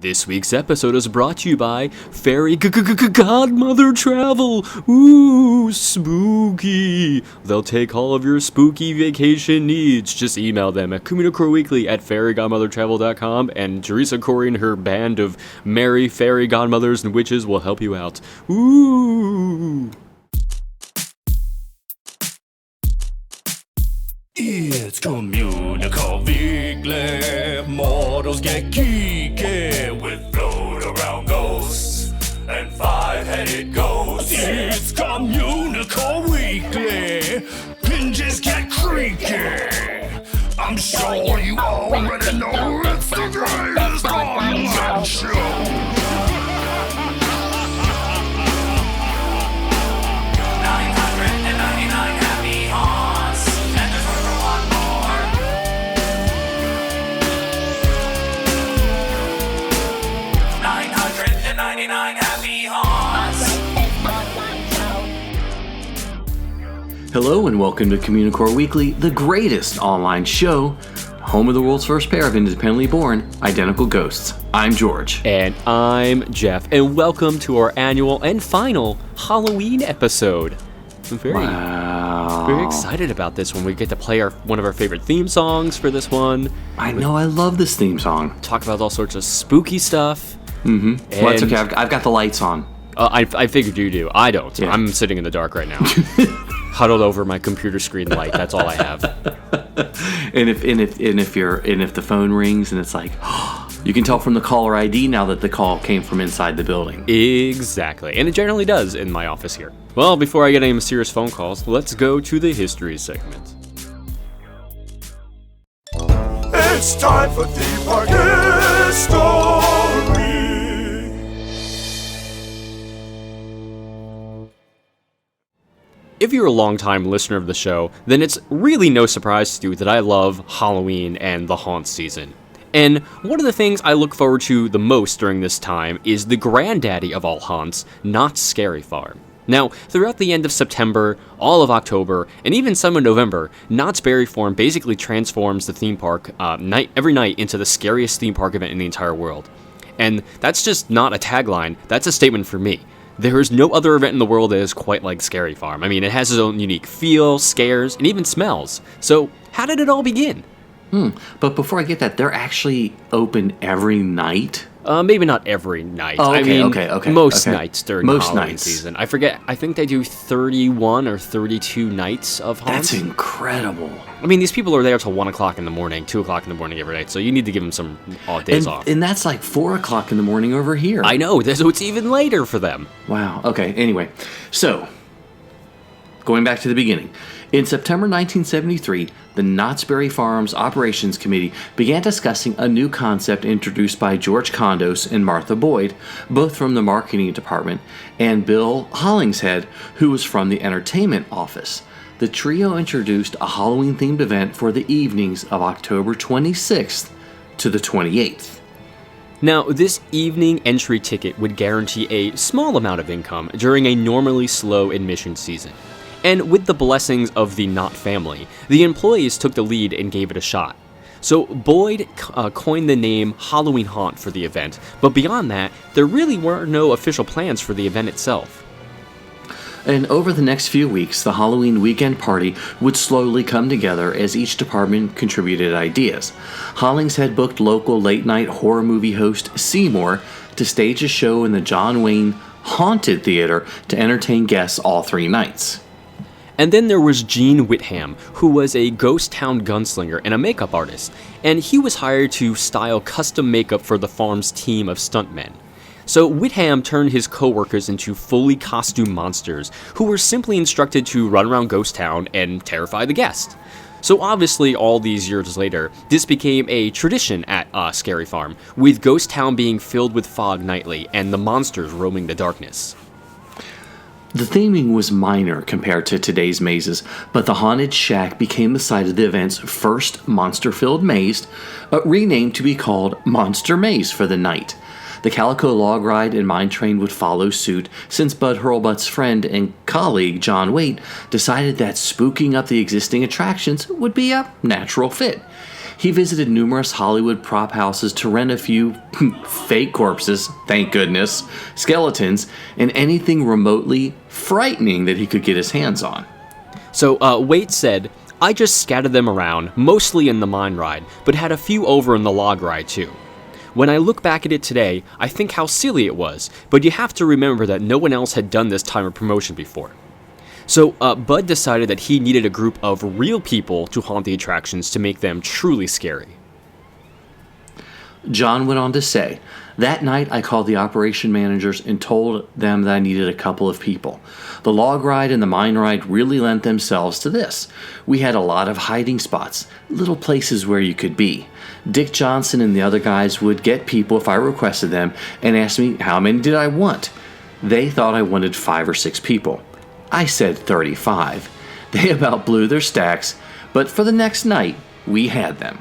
This week's episode is brought to you by Fairy Godmother Travel. Ooh, spooky. They'll take all of your spooky vacation needs. Just email them at Communicore Weekly at fairygodmothertravel.com, and Teresa Corey and her band of merry fairy godmothers and witches will help you out. Ooh. It's Communicore Weekly, mortals get geeky with float-around ghosts and five-headed ghosts. It's Communicore Weekly, hinges get creaky. I'm sure you already know it's the greatest online show. 999 happy haunts, and there's room for one more. 999 happy haunts. Hello and welcome to Communicore Weekly, the greatest online show, home of the world's first pair of independently born, identical ghosts. I'm George. And I'm Jeff, and welcome to our annual and final Halloween episode. I'm very excited about this one. We get to play one of our favorite theme songs for this one. I know, I love this theme song. Talk about all sorts of spooky stuff. Well, that's okay. I've got the lights on. I figured you do. I don't. Yeah. I'm sitting in the dark right now. Huddled over my computer screen light. That's all I have. And if the phone rings and it's like, you can tell from the caller ID now that the call came from inside the building. Exactly. And it generally does in my office here. Well, before I get any mysterious phone calls, let's go to the history segment. It's time for theme park history. If you're a longtime listener of the show, then it's really no surprise to you that I love Halloween and the haunt season. And one of the things I look forward to the most during this time is the granddaddy of all haunts, Knott's Scary Farm. Now, throughout the end of September, all of October, and even some in November, Knott's Berry Farm basically transforms the theme park every night into the scariest theme park event in the entire world. And that's just not a tagline, that's a statement for me. There is no other event in the world that is quite like Scary Farm. I mean, it has its own unique feel, scares, and even smells. So, how did it all begin? But before I get that, they're actually open every night? Maybe not every night. Oh, okay, okay. Most nights during the Halloween season. I forget. I think they do 31 or 32 nights of haunts. That's incredible. I mean, these people are there till 1 o'clock in the morning, 2 o'clock in the morning every night, so you need to give them some days off. And that's like 4 o'clock in the morning over here. I know, so it's even later for them. Wow. Okay, anyway. So, going back to the beginning. In September 1973, the Knott's Berry Farms Operations Committee began discussing a new concept introduced by George Condos and Martha Boyd, both from the marketing department, and Bill Hollingshead, who was from the entertainment office. The trio introduced a Halloween-themed event for the evenings of October 26th to the 28th. Now, this evening entry ticket would guarantee a small amount of income during a normally slow admission season. And with the blessings of the Knott family, the employees took the lead and gave it a shot. So Boyd coined the name Halloween Haunt for the event, but beyond that, there really were no official plans for the event itself. And over the next few weeks, the Halloween weekend party would slowly come together as each department contributed ideas. Hollingshead booked local late-night horror movie host Seymour to stage a show in the John Wayne Haunted Theater to entertain guests all 3 nights. And then there was Gene Whitham, who was a ghost town gunslinger and a makeup artist, and he was hired to style custom makeup for the farm's team of stuntmen. So Whitham turned his co-workers into fully costumed monsters who were simply instructed to run around Ghost Town and terrify the guests. So obviously, all these years later, this became a tradition at Scary Farm, with Ghost Town being filled with fog nightly and the monsters roaming the darkness. The theming was minor compared to today's mazes, but the Haunted Shack became the site of the event's first monster-filled maze, renamed to be called Monster Maze for the night. The Calico Log Ride and Mine Train would follow suit, since Bud Hurlbut's friend and colleague John Waite decided that spooking up the existing attractions would be a natural fit. He visited numerous Hollywood prop houses to rent a few fake corpses, thank goodness, skeletons, and anything remotely frightening that he could get his hands on. So, Waite said, I just scattered them around, mostly in the mine ride, but had a few over in the log ride too. When I look back at it today, I think how silly it was, but you have to remember that no one else had done this type of promotion before. So, Bud decided that he needed a group of real people to haunt the attractions to make them truly scary. John went on to say, that night I called the operation managers and told them that I needed a couple of people. The log ride and the mine ride really lent themselves to this. We had a lot of hiding spots, little places where you could be. Dick Johnson and the other guys would get people if I requested them and ask me how many did I want. They thought I wanted 5 or 6 people. I said 35. They about blew their stacks, but for the next night, we had them.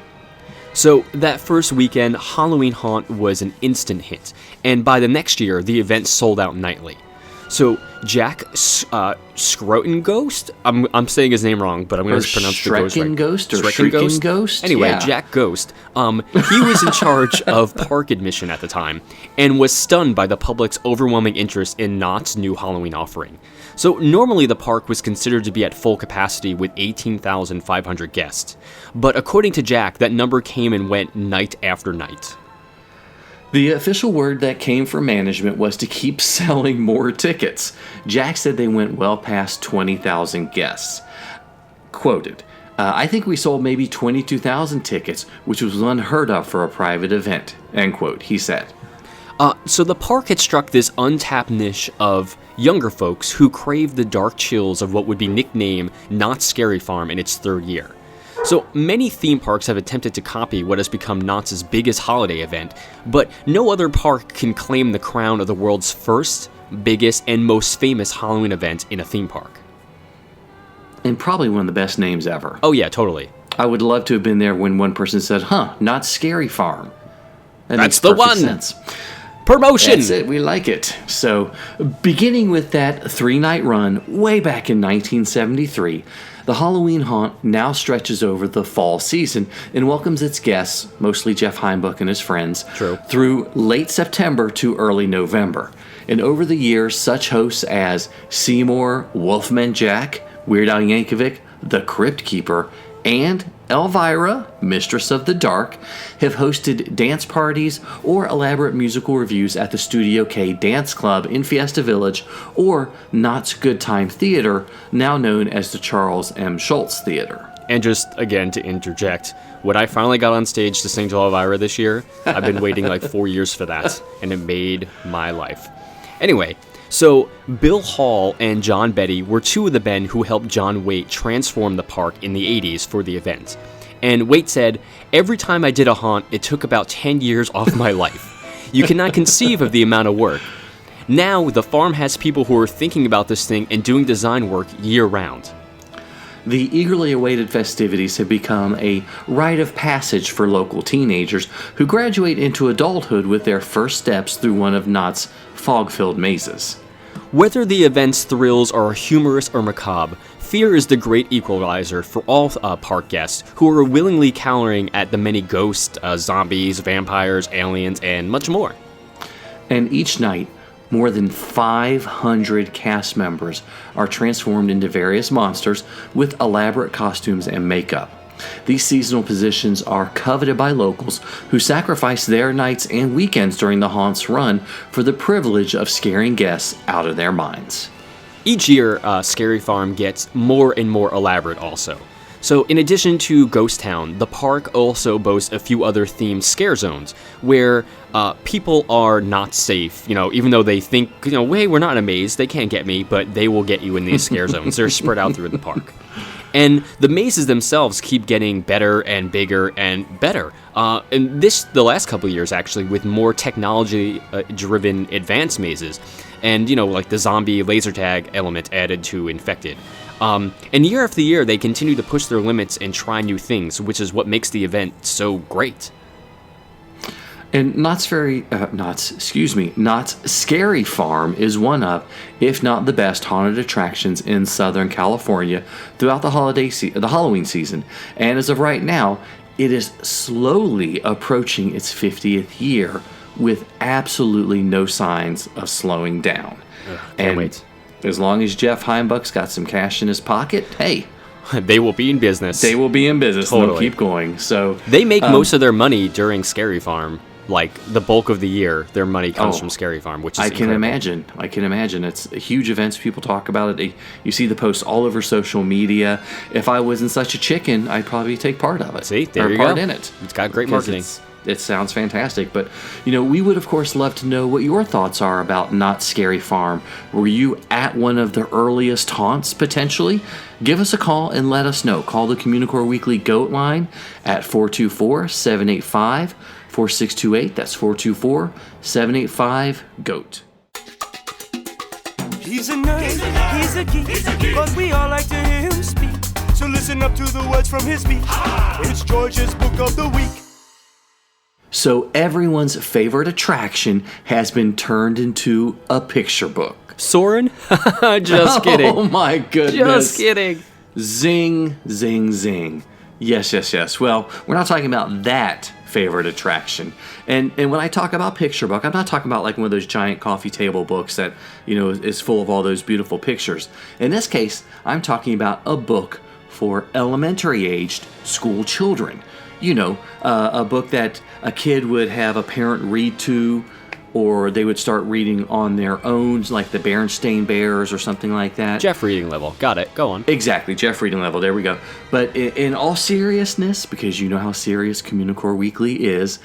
So, that first weekend, Halloween Haunt was an instant hit, and by the next year, the event sold out nightly. So, Jack Scroton Ghost? I'm saying his name wrong, but I'm going to pronounce the ghost right. Ghost or Shrieking Ghost? Anyway, Yeah. Jack Ghost. He was in charge of park admission at the time, and was stunned by the public's overwhelming interest in Knott's new Halloween offering. So normally the park was considered to be at full capacity with 18,500 guests, but according to Jack, that number came and went night after night. The official word that came from management was to keep selling more tickets. Jack said they went well past 20,000 guests. Quoted, I think we sold maybe 22,000 tickets, which was unheard of for a private event, end quote, he said. So the park had struck this untapped niche of younger folks who craved the dark chills of what would be nicknamed Knott's Scary Farm in its third year. So many theme parks have attempted to copy what has become Knott's biggest holiday event, but no other park can claim the crown of the world's first, biggest, and most famous Halloween event in a theme park. And probably one of the best names ever. Oh yeah, totally. I would love to have been there when one person said, Knott's Scary Farm. That's the one! Sense. Promotion! That's it, we like it. So, beginning with that 3-night run way back in 1973, the Halloween Haunt now stretches over the fall season and welcomes its guests, mostly Jeff Heimbuch and his friends, through late September to early November. And over the years, such hosts as Seymour, Wolfman Jack, Weird Al Yankovic, The Crypt Keeper, and Elvira, Mistress of the Dark, have hosted dance parties or elaborate musical reviews at the Studio K Dance Club in Fiesta Village or Knott's Good Time Theater, now known as the Charles M. Schultz Theater. And just, again, to interject, when I finally got on stage to sing to Elvira this year, I've been waiting like 4 years for that, and it made my life. Anyway, so Bill Hall and John Betty were two of the men who helped John Waite transform the park in the 80s for the event. And Waite said, every time I did a haunt, it took about 10 years off my life. You cannot conceive of the amount of work. Now, the farm has people who are thinking about this thing and doing design work year-round. The eagerly awaited festivities have become a rite of passage for local teenagers who graduate into adulthood with their first steps through one of Knott's fog-filled mazes. Whether the event's thrills are humorous or macabre, fear is the great equalizer for all park guests who are willingly cowering at the many ghosts, zombies, vampires, aliens, and much more. And each night, more than 500 cast members are transformed into various monsters with elaborate costumes and makeup. These seasonal positions are coveted by locals who sacrifice their nights and weekends during the haunt's run for the privilege of scaring guests out of their minds. Each year, Scary Farm gets more and more elaborate also. So in addition to Ghost Town, the park also boasts a few other themed scare zones where people are not safe, even though they think, hey, we're not in a maze, they can't get me, but they will get you in these scare zones. They're spread out through the park. And the mazes themselves keep getting better and bigger and better. And the last couple of years, actually, with more technology-driven advanced mazes. And, like the zombie laser tag element added to Infected. And year after year, they continue to push their limits and try new things, which is what makes the event so great. And Knott's Scary Farm is one of, if not the best, haunted attractions in Southern California throughout the Halloween season. And as of right now, it is slowly approaching its 50th year with absolutely no signs of slowing down. Can't wait. As long as Jeff Heimbach's got some cash in his pocket, hey, They will be in business. they will be in business. Totally. And they'll keep going. So They make most of their money during Scary Farm. Like, the bulk of the year, their money comes from Scary Farm, which is I can incredible. imagine. It's huge events. People talk about it. You see the posts all over social media. If I wasn't such a chicken, I'd probably take part of it. See, there or you part go. in it. It's got great Because marketing. It sounds fantastic. But, we would, of course, love to know what your thoughts are about Knott Scary Farm. Were you at one of the earliest haunts, potentially? Give us a call and let us know. Call the Communicore Weekly Goat line at 424-785-4628. That's 424-785-GOAT. He's a nerd, he's a geek, but we all like to hear him speak. So listen up to the words from his speech. It's George's Book of the Week. So everyone's favorite attraction has been turned into a picture book. Soren? Just kidding. Oh my goodness. Just kidding. Zing, zing, zing. Yes. Well, we're not talking about that favorite attraction. And when I talk about picture book, I'm not talking about like one of those giant coffee table books that, is full of all those beautiful pictures. In this case, I'm talking about a book for elementary-aged school children. A book that a kid would have a parent read to, or they would start reading on their own, like the Berenstain Bears or something like that. Jeff reading level. Got it. Go on. Exactly, Jeff reading level. There we go. But in all seriousness, because you know how serious Communicore Weekly is,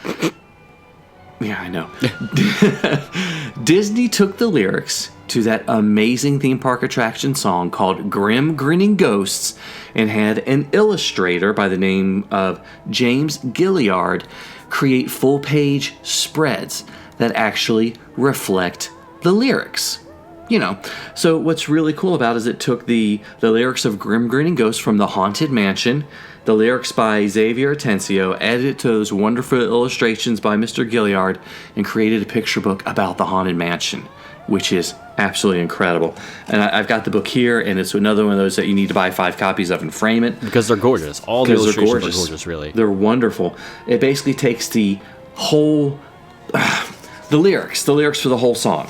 yeah, I know. Disney took the lyrics to that amazing theme park attraction song called Grim Grinning Ghosts and had an illustrator by the name of James Gilliard create full-page spreads that actually reflect the lyrics. So what's really cool about it is it took the lyrics of Grim Grinning Ghosts from the Haunted Mansion, the lyrics by Xavier Atencio, added it to those wonderful illustrations by Mr. Gilliard, and created a picture book about the Haunted Mansion, which is absolutely incredible. And I've got the book here, and it's another one of those that you need to buy 5 copies of and frame it. Because they're gorgeous. All the Because they're illustrations are gorgeous, really. They're wonderful. It basically takes the whole... the lyrics for the whole song.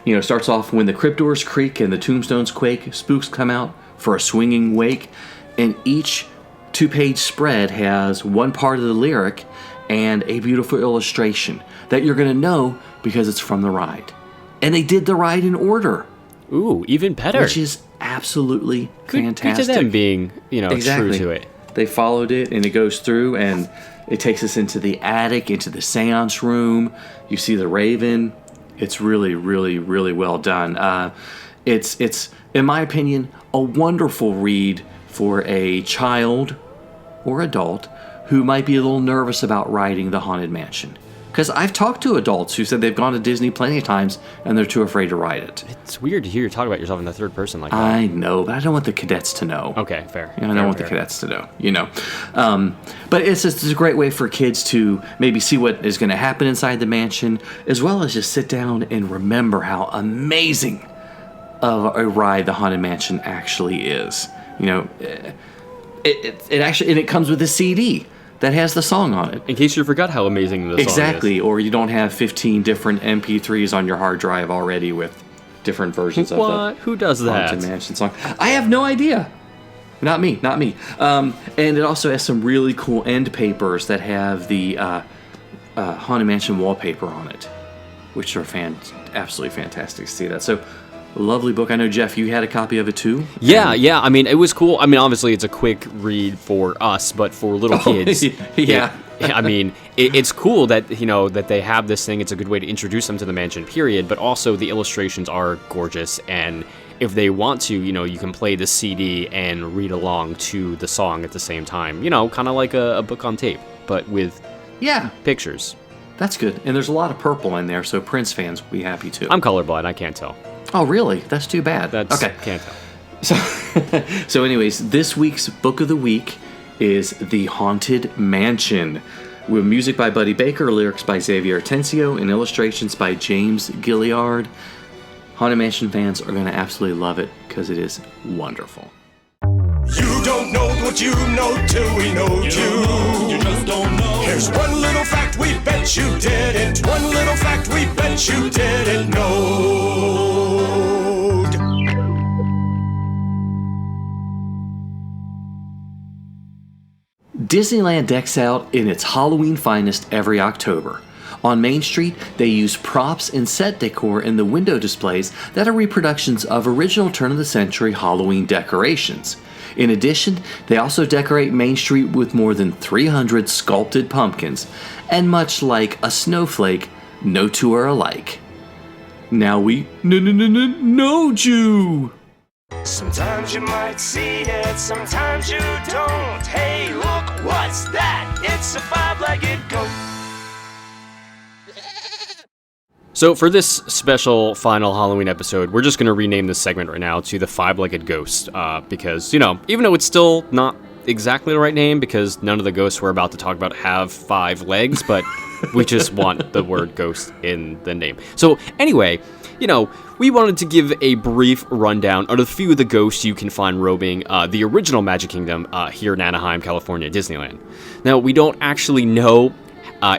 It starts off, when the crypt doors creak and the tombstones quake, spooks come out for a swinging wake. And each 2-page spread has one part of the lyric and a beautiful illustration that you're going to know because it's from the ride. And they did the ride in order. Ooh, even better. Which is absolutely fantastic. Good to them being, Exactly. true to it. They followed it, and it goes through, and it takes us into the attic, into the seance room. You see the raven. It's really, really, really well done. It's, in my opinion, a wonderful read for a child or adult who might be a little nervous about riding the Haunted Mansion. Because I've talked to adults who said they've gone to Disney plenty of times and they're too afraid to ride it. It's weird to hear you talk about yourself in the third person like that. I know, but I don't want the cadets to know. Okay, fair. I don't want the cadets to know, But it's a great way for kids to maybe see what is going to happen inside the mansion, as well as just sit down and remember how amazing of a ride the Haunted Mansion actually is. It actually, and it comes with a CD that has the song on it. In case you forgot how amazing this Exactly, song is. or you don't have 15 different MP3s on your hard drive already with different versions of the What? Who does that? Haunted Mansion song. I have no idea. Not me. And it also has some really cool end papers that have the Haunted Mansion wallpaper on it, which are absolutely fantastic to see that. So, lovely book. I know, Jeff, you had a copy of it too? Yeah. I mean, it was cool. I mean, obviously, it's a quick read for us, but for little kids, yeah. It's cool that that they have this thing. It's a good way to introduce them to the mansion. Period. But also, the illustrations are gorgeous, and if they want to, you can play the CD and read along to the song at the same time. Kind of like a book on tape, but with pictures. That's good. And there's a lot of purple in there, so Prince fans will be happy too. I'm colorblind. I can't tell. Oh, really? That's too bad. Okay. Can't tell. So anyways, this week's Book of the Week is The Haunted Mansion, with music by Buddy Baker, lyrics by Xavier Atencio, and illustrations by James Gilliard. Haunted Mansion fans are going to absolutely love it because it is wonderful. You don't know what you know till we know you. You just don't know. Here's one little fact we bet you didn't. One little fact we bet you didn't know. Disneyland decks out in its Halloween finest every October. On Main Street, they use props and set decor in the window displays that are reproductions of original turn-of-the-century Halloween decorations. In addition, they also decorate Main Street with more than 300 sculpted pumpkins, and much like a snowflake, no two are alike. Now we know you. Sometimes you might see it, sometimes you don't. Hey, look, what's that? It's a five-legged goat. So for this special final Halloween episode, we're just going to rename this segment right now to the Five-Legged Ghost, because, even though it's still not exactly the right name, because none of the ghosts we're about to talk about have 5 legs, but we just want the word ghost in the name. So anyway, we wanted to give a brief rundown of a few of the ghosts you can find roaming the original Magic Kingdom here in Anaheim, California, Disneyland. Now, we don't actually know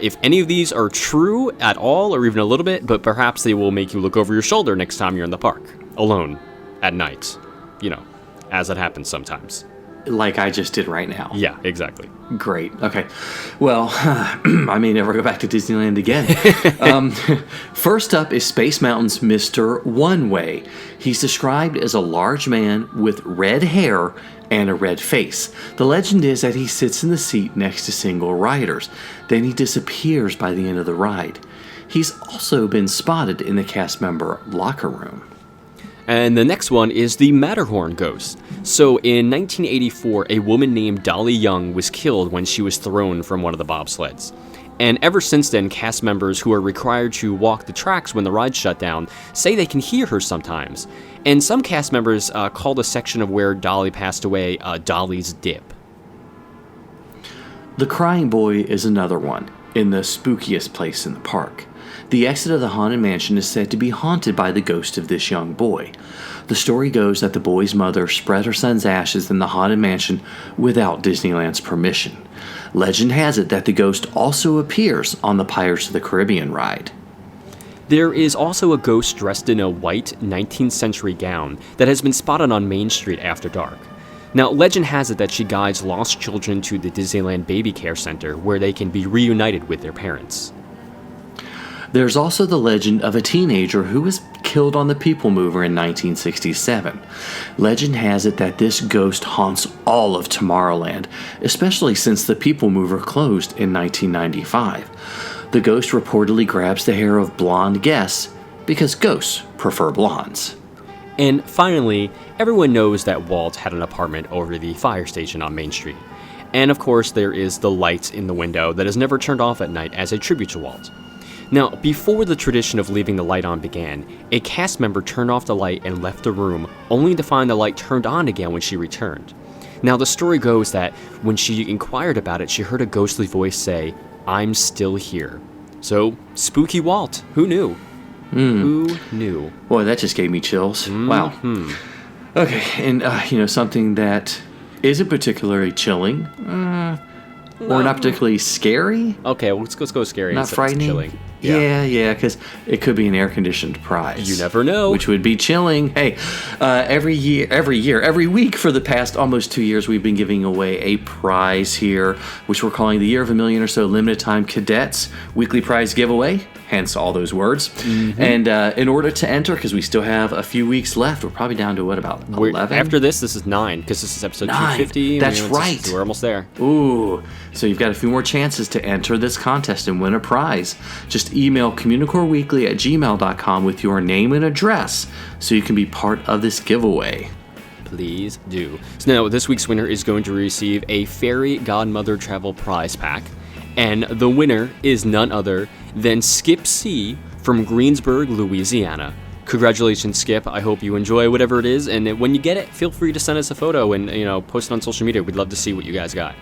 if any of these are true at all, or even a little bit, but perhaps they will make you look over your shoulder next time you're in the park, alone, at night, as it happens sometimes. Like I just did right now. Yeah, exactly. Great. Okay. Well, I may never go back to Disneyland again. First up is Space Mountain's Mr. One Way. He's described as a large man with red hair and a red face. The legend is that he sits in the seat next to single riders. Then he disappears by the end of the ride. He's also been spotted in the cast member locker room. And the next one is the Matterhorn ghost. So in 1984, a woman named Dolly Young was killed when she was thrown from one of the bobsleds. And ever since then, cast members who are required to walk the tracks when the ride shut down say they can hear her sometimes. And some cast members call the section of where Dolly passed away Dolly's Dip. The Crying Boy is another one, in the spookiest place in the park. The exit of the Haunted Mansion is said to be haunted by the ghost of this young boy. The story goes that the boy's mother spread her son's ashes in the Haunted Mansion without Disneyland's permission. Legend has it that the ghost also appears on the Pirates of the Caribbean ride. There is also a ghost dressed in a white 19th century gown that has been spotted on Main Street after dark. Now, legend has it that she guides lost children to the Disneyland Baby Care Center where they can be reunited with their parents. There's also the legend of a teenager who was killed on the People Mover in 1967. Legend has it that this ghost haunts all of Tomorrowland, especially since the People Mover closed in 1995. The ghost reportedly grabs the hair of blonde guests because ghosts prefer blondes. And finally, everyone knows that Walt had an apartment over the fire station on Main Street. And of course, there is the light in the window that is never turned off at night as a tribute to Walt. Now, before the tradition of leaving the light on began, a cast member turned off the light and left the room, only to find the light turned on again when she returned. Now, the story goes that when she inquired about it, she heard a ghostly voice say, "I'm still here." So, spooky Walt. Who knew? Who knew? Boy, that just gave me chills. Wow. Okay, and, something that isn't particularly chilling, or not particularly scary. Okay, well, let's go scary. Not instead of frightening. Chilling. Yeah, because it could be an air-conditioned prize. You never know. Which would be chilling. Hey, every week for the past almost 2 years, we've been giving away a prize here, which we're calling the Year of a Million or So Limited Time Cadets Weekly Prize Giveaway. Hence all those words. And in order to enter, because we still have a few weeks left, we're probably down to about 11? After this is 9, because this is episode 250. That's right. We're almost there. Ooh, so you've got a few more chances to enter this contest and win a prize. Just email communicoreweekly@gmail.com with your name and address so you can be part of this giveaway. Please do. So now, this week's winner is going to receive a Fairy Godmother Travel Prize Pack. And the winner is none other than Skip C. from Greensburg, Louisiana. Congratulations, Skip. I hope you enjoy whatever it is. And when you get it, feel free to send us a photo and, post it on social media. We'd love to see what you guys got.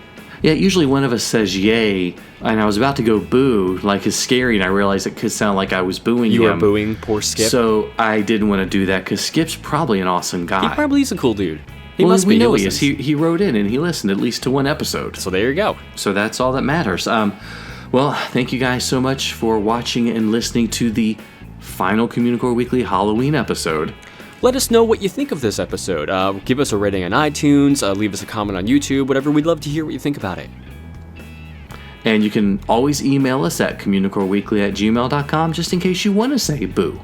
Yeah, usually one of us says yay, and I was about to go boo, like it's scary, and I realized it could sound like I was booing him. You were booing poor Skip? So I didn't want to do that, because Skip's probably an awesome guy. He probably is a cool dude. He must be. We know He he is. listens. He wrote in and he listened at least to one episode. So there you go. So that's all that matters. Well, thank you guys so much for watching and listening to the final Communicore Weekly Halloween episode. Let us know what you think of this episode. Give us a rating on iTunes, leave us a comment on YouTube, whatever. We'd love to hear what you think about it. And you can always email us at communicoreweekly@gmail.com just in case you want to say boo.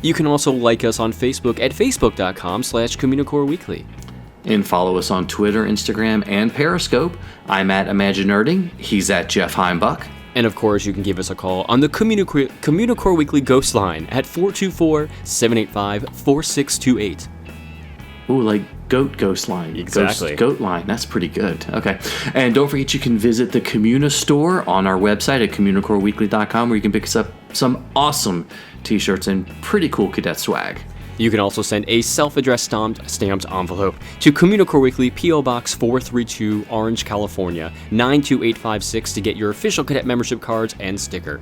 You can also like us on Facebook at facebook.com/Communicore Weekly. And follow us on Twitter, Instagram, and Periscope. I'm at Imaginerding. He's at Jeff Heimbuck. And of course, you can give us a call on the Communicore Weekly Ghost Line at 424-785-4628. Ooh, like Ghost Line. Exactly. Goat Line. That's pretty good. Okay. And don't forget you can visit the Communa store on our website at communicoreweekly.com where you can pick us up some awesome t-shirts and pretty cool cadet swag. You can also send a self-addressed stamped envelope to Communicore Weekly, P.O. Box 432, Orange, California, 92856 to get your official cadet membership cards and sticker.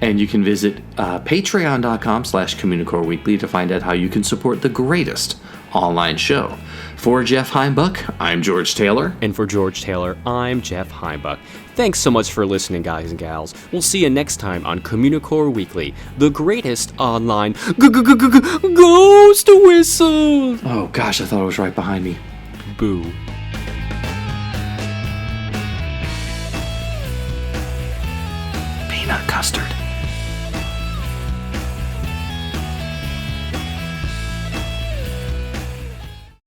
And you can visit patreon.com/Communicore Weekly to find out how you can support the greatest online show. For Jeff Heimbuck, I'm George Taylor. And for George Taylor, I'm Jeff Heimbuck. Thanks so much for listening, guys and gals. We'll see you next time on Communicore Weekly, the greatest online ghost whistle. Oh gosh, I thought it was right behind me. Boo. Peanut custard.